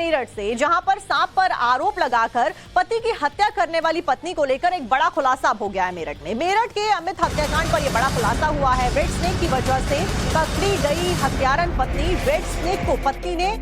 मेरठ से, जहां पर सांप पर आरोप लगाकर पति की हत्या करने वाली पत्नी को लेकर एक बड़ा खुलासा हो गया है मेरठ में। मेरठ के अमित हत्याकांड पर यह बड़ा खुलासा हुआ है। रेड स्नेक की वजह से पकड़ी गई हत्यारन पत्नी। रेड स्नेक को पत्नी ने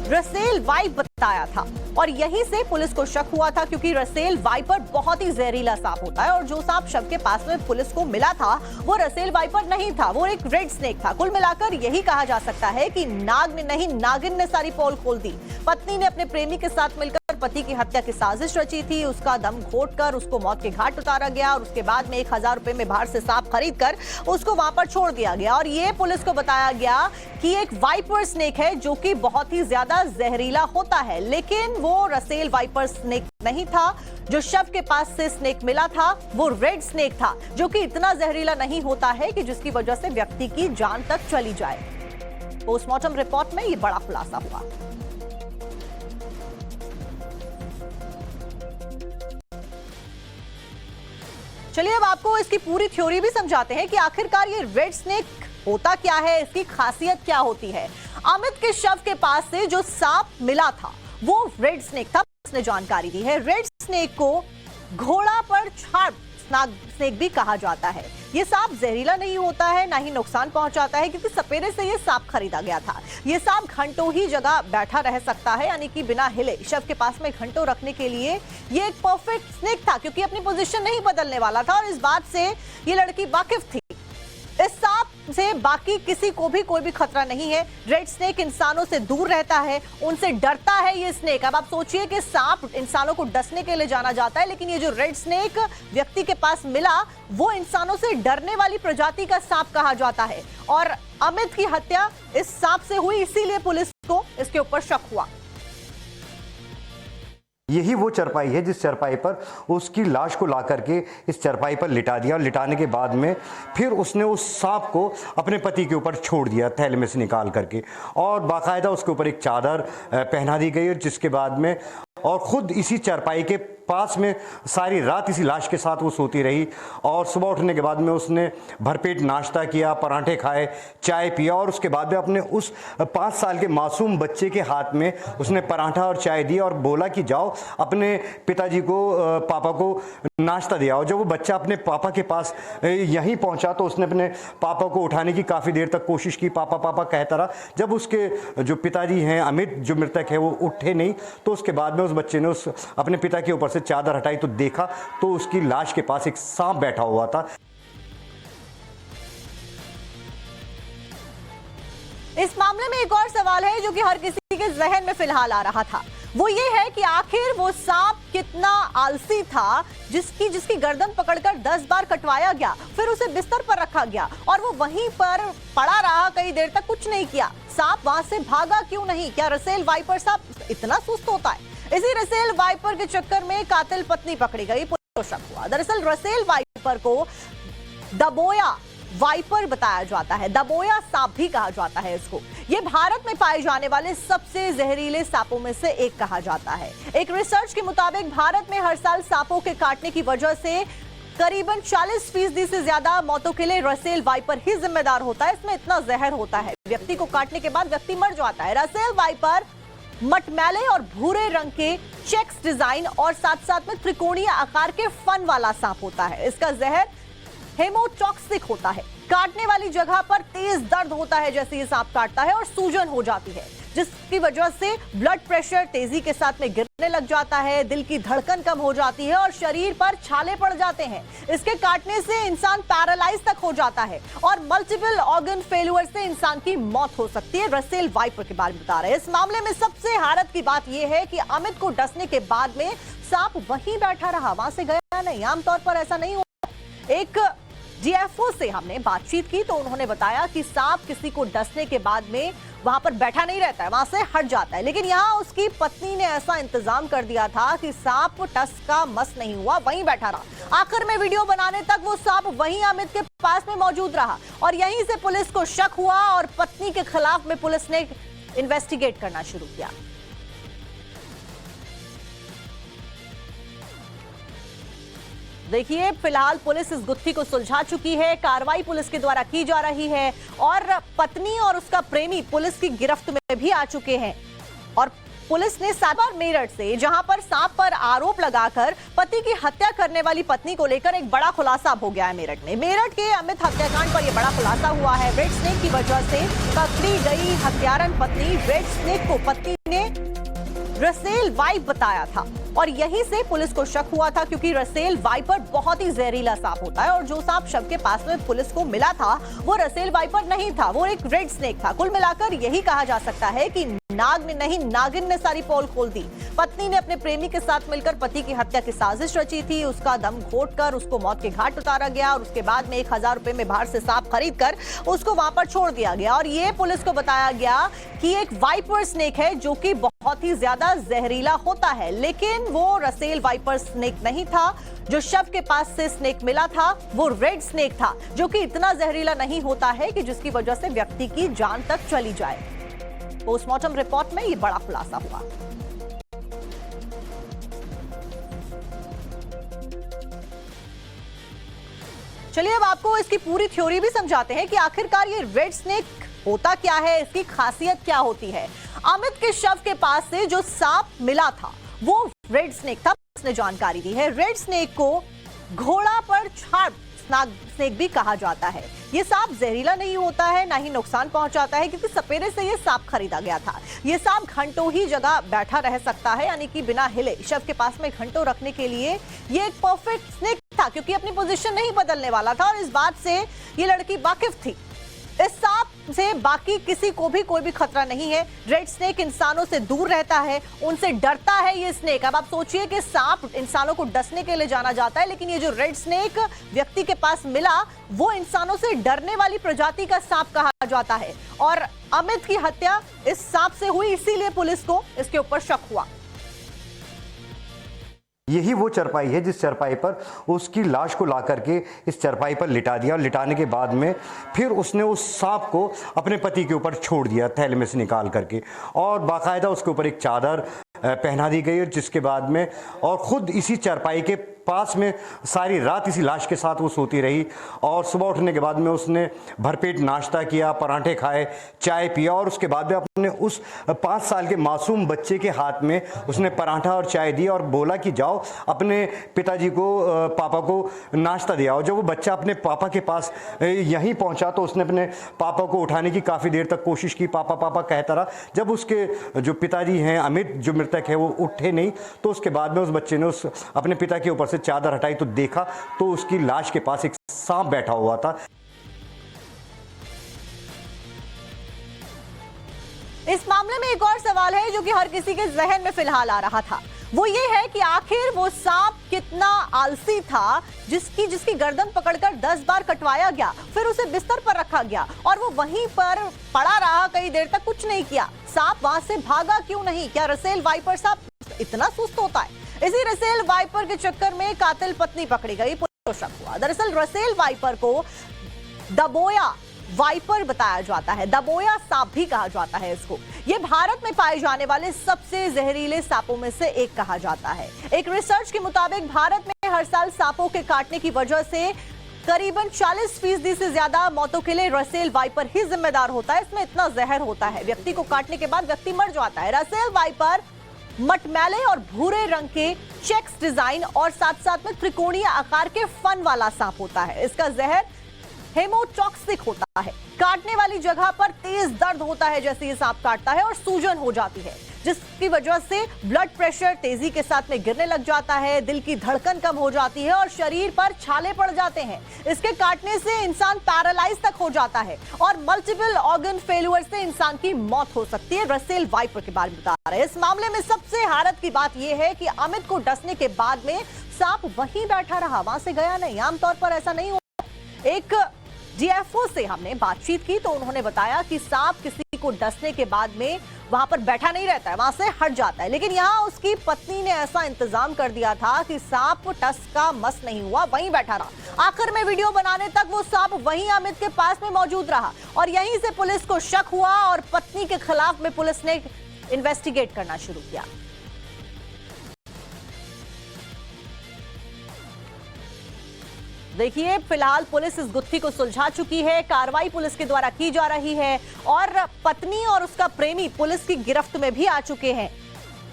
रसेल वाइप बताया था और यहीं से पुलिस को शक हुआ था, क्योंकि रसेल वाइपर बहुत ही जहरीला सांप होता है और जो सांप शव के पास में पुलिस को मिला था वो रसेल वाइपर नहीं था, वो एक रेड स्नेक था। कुल मिलाकर यही कहा जा सकता है कि नाग ने नहीं, नागिन ने सारी पोल खोल दी। पत्नी ने अपने प्रेमी के साथ मिलकर पति की हत्या की साजिश रची थी। उसका दम घोटकर उसको मौत के घाट उतारा गया और उसके बाद में 1000 रुपए में बाहर से सांप खरीद कर उसको वहां पर छोड़ दिया गया और ये पुलिस को बताया गया कि एक वाइपर स्नेक है जो कि बहुत ही ज्यादा जहरीला होता है, लेकिन वो रसेल वाइपर स्नेक नहीं था। जो शव के पास से स्नेक मिला था वो रेड स्नेक था, जो कि इतना जहरीला नहीं होता है कि जिसकी वजह से व्यक्ति की जान तक चली जाए। पोस्टमार्टम रिपोर्ट में ये बड़ा खुलासा हुआ। चलिए अब आपको इसकी पूरी थ्योरी भी समझाते हैं कि आखिरकार ये रेड स्नेक होता क्या है, इसकी खासियत क्या होती है। अमित के शव के पास से जो सांप मिला था वो रेड स्नेक था, उसने जानकारी दी है। रेड स्नेक को घोड़ा पर छाप स्नेक भी कहा जाता है। ये सांप जहरीला नहीं होता है, ना ही नुकसान पहुंचाता है, क्योंकि सपेरे से ये सांप खरीदा गया था। ये सांप घंटों ही जगह बैठा रह सकता है, यानी कि बिना हिले। शव के पास में घंटों रखने के लिए ये एक परफेक्ट स्नेक था, क्योंकि अपनी पोजीशन नहीं बदलने वाला था और इस बात से ये लड़की वाकिफ थी। इस सांप से बाकी किसी को भी कोई भी खतरा नहीं है। रेड स्नेक इंसानों से दूर रहता है, उनसे डरता है ये स्नेक। अब आप सोचिए कि सांप इंसानों को डसने के लिए जाना जाता है, लेकिन ये जो रेड स्नेक व्यक्ति के पास मिला वो इंसानों से डरने वाली प्रजाति का सांप कहा जाता है। और अमित की हत्या इस सांप से हुई, इसीलिए पुलिस को इसके ऊपर शक हुआ। यही वो चरपाई है जिस चरपाई पर उसकी लाश को ला करके इस चरपाई पर लिटा दिया और लिटाने के बाद में फिर उसने उस सांप को अपने पति के ऊपर छोड़ दिया थैले में से निकाल करके, और बाकायदा उसके ऊपर एक चादर पहना दी गई, जिसके बाद में और खुद इसी चरपाई के पास में सारी रात इसी लाश के साथ वो सोती रही। और सुबह उठने के बाद में उसने भरपेट नाश्ता किया, पराठे खाए, चाय पिया और उसके बाद में अपने उस 5 साल के मासूम बच्चे के हाथ में उसने पराठा और चाय दी और बोला कि जाओ अपने पिताजी को, पापा को नाश्ता दिया। और जब वो बच्चा अपने पापा के पास यहीं पहुंचा तो उसने अपने पापा को उठाने की काफ़ी देर तक कोशिश की, पापा पापा कहता रहा। जब उसके जो पिताजी हैं अमित, जो मृतक है, वो उठे नहीं, तो उसके बाद में उस बच्चे ने उस अपने पिता के ऊपर से चादर हटाई तो देखा तो उसकी लाश के पास एक सांप बैठा हुआ था। इस मामले में एक और सवाल है जो कि हर किसी के जहन में फिलहाल आ रहा था, वो ये है कि आखिर वो सांप कितना आलसी था जिसकी गर्दन पकड़कर 10 बार कटवाया गया, फिर उसे बिस्तर पर रखा गया और वो वहीं पर पड़ा रहा कई देर तक, कुछ नहीं किया। सांप वहां से भागा क्यों नहीं? क्या रसेल वाइपर सांप इतना सुस्त होता है? इसी रसेल वाइपर के चक्कर में कातिल पत्नी पकड़ी गई, पुलिस को शक हुआ। दरअसल रसेल वाइपर को दबोया वाइपर बताया जाता है, दबोया सांप भी कहा जाता है इसको। ये भारत में पाए जाने वाले सबसे जहरीले सांपों में से एक कहा जाता है। एक रिसर्च के मुताबिक भारत में हर साल सांपों के काटने की वजह से करीबन 40% से ज्यादा मौतों के लिए रसेल वाइपर ही जिम्मेदार होता है। इसमें इतना जहर होता है, व्यक्ति को काटने के बाद व्यक्ति मर जाता है। रसेल वाइपर मटमैले और भूरे रंग के चेक्स डिजाइन और साथ साथ में त्रिकोणीय आकार के फन वाला सांप होता है। इसका जहर हेमोटॉक्सिक होता है, काटने वाली जगह पर तेज दर्द होता है जैसे ये सांप काटता है और सूजन हो जाती है, जिसकी वजह से ब्लड प्रेशर तेजी के साथ में गिरने लग जाता है, दिल की धड़कन कम हो जाती है और शरीर पर छाले पड़ जाते हैं। इसके काटने से इंसान पैरालाइज तक हो जाता है और मल्टीपल ऑर्गन फेलियर से इंसान की मौत हो सकती है। रसेल वाइपर के बारे में बता रहे हैं। इस मामले में सबसे हैरत की बात यह है कि अमित को डसने के बाद में सांप वहीं बैठा रहा, वहां से गया नहीं। आमतौर पर ऐसा नहीं होता। एक डीएफओ से हमने बातचीत की तो उन्होंने बताया कि सांप किसी को डसने के बाद में वहां पर बैठा नहीं रहता है, वहां से हट जाता है, लेकिन यहां उसकी पत्नी ने ऐसा इंतजाम कर दिया था कि सांप टस का मस नहीं हुआ, वहीं बैठा रहा। आखिर में वीडियो बनाने तक वो सांप वहीं अमित के पास में मौजूद रहा और यहीं से पुलिस को शक हुआ और पत्नी के खिलाफ में पुलिस ने इन्वेस्टिगेट करना शुरू किया। देखिए, फिलहाल पुलिस इस गुत्थी को सुलझा चुकी है, कार्रवाई पुलिस के द्वारा की जा रही है और पत्नी और उसका प्रेमी पुलिस की गिरफ्त में भी आ चुके हैं और पुलिस ने साइबर मेरठ से, जहां पर सांप पर आरोप लगाकर पति की हत्या करने वाली पत्नी को लेकर एक बड़ा खुलासा हो गया है। मेरठ के अमित हत्याकांड पर यह बड़ा खुलासा हुआ है। रेड स्नेक की वजह से पकड़ी गई हत्यारन पत्नी, रेड स्नेक को पत्नी ने रसेल वाइप बताया था और यहीं से पुलिस को शक हुआ था, क्योंकि रसेल वाइपर बहुत ही जहरीला सांप होता है और जो सांप शव के पास में पुलिस को मिला था वो रसेल वाइपर नहीं था, वो एक रेड स्नेक था। कुल मिलाकर यही कहा जा सकता है कि नाग ने नहीं, नागिन ने सारी पोल खोल दी। पत्नी ने अपने प्रेमी के साथ मिलकर पति की हत्या की साजिश रची थी, उसका दम घोटकर उसको मौत के घाट उतारा गया और उसके बाद में 1000 रुपए में बाहर से सांप खरीद कर उसको वहां पर छोड़ दिया गया और ये पुलिस को बताया गया कि एक वाइपर स्नेक है जो कि बहुत ही ज्यादा जहरीला होता है, लेकिन वो रसेल वाइपर स्नेक नहीं था। जो शव के पास से स्नेक मिला था वो रेड स्नेक था, जो कि इतना जहरीला नहीं होता है कि जिसकी वजह से व्यक्ति की जान तक चली जाए। पोस्टमार्टम रिपोर्ट में ये बड़ा खुलासा हुआ। चलिए अब आपको इसकी पूरी थ्योरी भी समझाते हैं कि आखिरकार ये रेड स्नेक होता क्या है, इसकी खासियत क्या होती है। अमित के शव के पास से जो सांप मिला था वो रेड स्नेक था, उसने जानकारी दी है। रेड स्नेक को घोड़ा पर छाप स्नेक भी कहा जाता है। ये सांप जहरीला नहीं होता है, ना ही नुकसान पहुंचाता है, क्योंकि सपेरे से ये सांप खरीदा गया था। ये सांप घंटों ही जगह बैठा रह सकता है, यानी कि बिना हिले शव के पास में घंटों रखने के लिए ये एक परफेक्ट स्नेक था, क्योंकि अपनी पोजीशन नहीं बदलने वाला था और इस बात से ये लड़की वाकिफ थी। इस सांप से बाकी किसी को भी कोई भी खतरा नहीं है। रेड स्नेक इंसानों से दूर रहता है, उनसे डरता है ये स्नेक। अब आप सोचिए कि सांप इंसानों को डसने के लिए जाना जाता है, लेकिन ये जो रेड स्नेक व्यक्ति के पास मिला वो इंसानों से डरने वाली प्रजाति का सांप कहा जाता है और अमित की हत्या इस सांप से हुई, इसीलिए पुलिस को इसके ऊपर शक हुआ। यही वो चरपाई है जिस चरपाई पर उसकी लाश को ला करके इस चरपाई पर लिटा दिया और लिटाने के बाद में फिर उसने उस सांप को अपने पति के ऊपर छोड़ दिया थैले में से निकाल करके और बाकायदा उसके ऊपर एक चादर पहना दी गई, जिसके बाद में और खुद इसी चरपाई के पास में सारी रात इसी लाश के साथ वो सोती रही और सुबह उठने के बाद में उसने भरपेट नाश्ता किया, पराठे खाए, चाय पिया और उसके बाद में अपने उस 5 साल के मासूम बच्चे के हाथ में उसने पराठा और चाय दी और बोला कि जाओ अपने पिताजी को, पापा को नाश्ता दिया। और जब वो बच्चा अपने पापा के पास यहीं पहुंचा तो उसने अपने पापा को उठाने की काफ़ी देर तक कोशिश की, पापा पापा कहता रहा। जब उसके जो पिताजी हैं अमित, जो मृतक है, वो उठे नहीं तो उसके बाद में उस बच्चे ने उस अपने पिता के ऊपर से चादर हटाई तो देखा तो उसकी लाश के पास एक सांप बैठा हुआ था। इस मामले में एक और सवाल है जो कि हर किसी के जहन में फिलहाल आ रहा था, वो ये है कि आखिर वो सांप कितना आलसी था जिसकी गर्दन पकड़कर 10 बार कटवाया गया, फिर उसे बिस्तर पर रखा गया और वो वहीं पर पड़ा रहा कई देर तक, कुछ नहीं किया। सांप वहां से भागा क्यों नहीं? क्या रसेल वाइपर सांप इतना सुस्त होता है? इसी रसेल वाइपर के चक्कर में कातिल पत्नी पकड़ी गई, पुलिस को शक हुआ। दरअसल रसेल वाइपर को दबोया वाइपर बताया जाता है, दबोया सांप भी कहा जाता है इसको। ये भारत में पाए जाने वाले सबसे जहरीले सांपों में से एक कहा जाता है। एक रिसर्च के मुताबिक भारत में हर साल सांपों के काटने की वजह से करीबन 40% से ज्यादा मौतों के लिए रसेल वाइपर ही जिम्मेदार होता है। इसमें इतना जहर होता है, व्यक्ति को काटने के बाद व्यक्ति मर जाता है। रसेल वाइपर मटमैले और भूरे रंग के चेक्स डिजाइन और साथ साथ में त्रिकोणीय आकार के फन वाला सांप होता है। इसका जहर हेमोटॉक्सिक होता है, काटने वाली जगह पर तेज दर्द होता है जैसे ये सांप काटता है और सूजन हो जाती है, जिसकी वजह से ब्लड प्रेशर तेजी के साथ में गिरने लग जाता है, दिल की धड़कन कम हो जाती है और शरीर पर छाले पड़ जाते हैं। इसके काटने से इंसान पैरालाइज तक हो जाता है और मल्टीपल ऑर्गन फेल्यूर से इंसान की मौत हो सकती है। रसेल वाइपर के बारे में बता रहे हैं। इस मामले में सबसे हैरत की बात यह है कि अमित को डसने के बाद में सांप वहीं बैठा रहा, वहां से गया नहीं। आमतौर पर ऐसा नहीं होता। एक डीएफओ से हमने बातचीत की तो उन्होंने बताया कि सांप किसी को डसने के बाद में वहां पर बैठा नहीं रहता है, वहां से हट जाता है, लेकिन यहाँ उसकी पत्नी ने ऐसा इंतजाम कर दिया था कि सांप टस का मस नहीं हुआ, वहीं बैठा रहा। आखिर में वीडियो बनाने तक वो सांप वहीं अमित के पास में मौजूद रहा और यहीं से पुलिस को शक हुआ और पत्नी के खिलाफ में पुलिस ने इन्वेस्टिगेट करना शुरू किया। देखिए, फिलहाल पुलिस इस गुत्थी को सुलझा चुकी है, कार्रवाई पुलिस के द्वारा की जा रही है और पत्नी और उसका प्रेमी पुलिस की गिरफ्त में भी आ चुके हैं।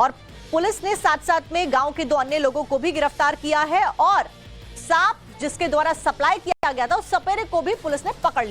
और पुलिस ने साथ साथ में गांव के 2 अन्य लोगों को भी गिरफ्तार किया है और सांप जिसके द्वारा सप्लाई किया गया था उस सपेरे को भी पुलिस ने पकड़ लिया।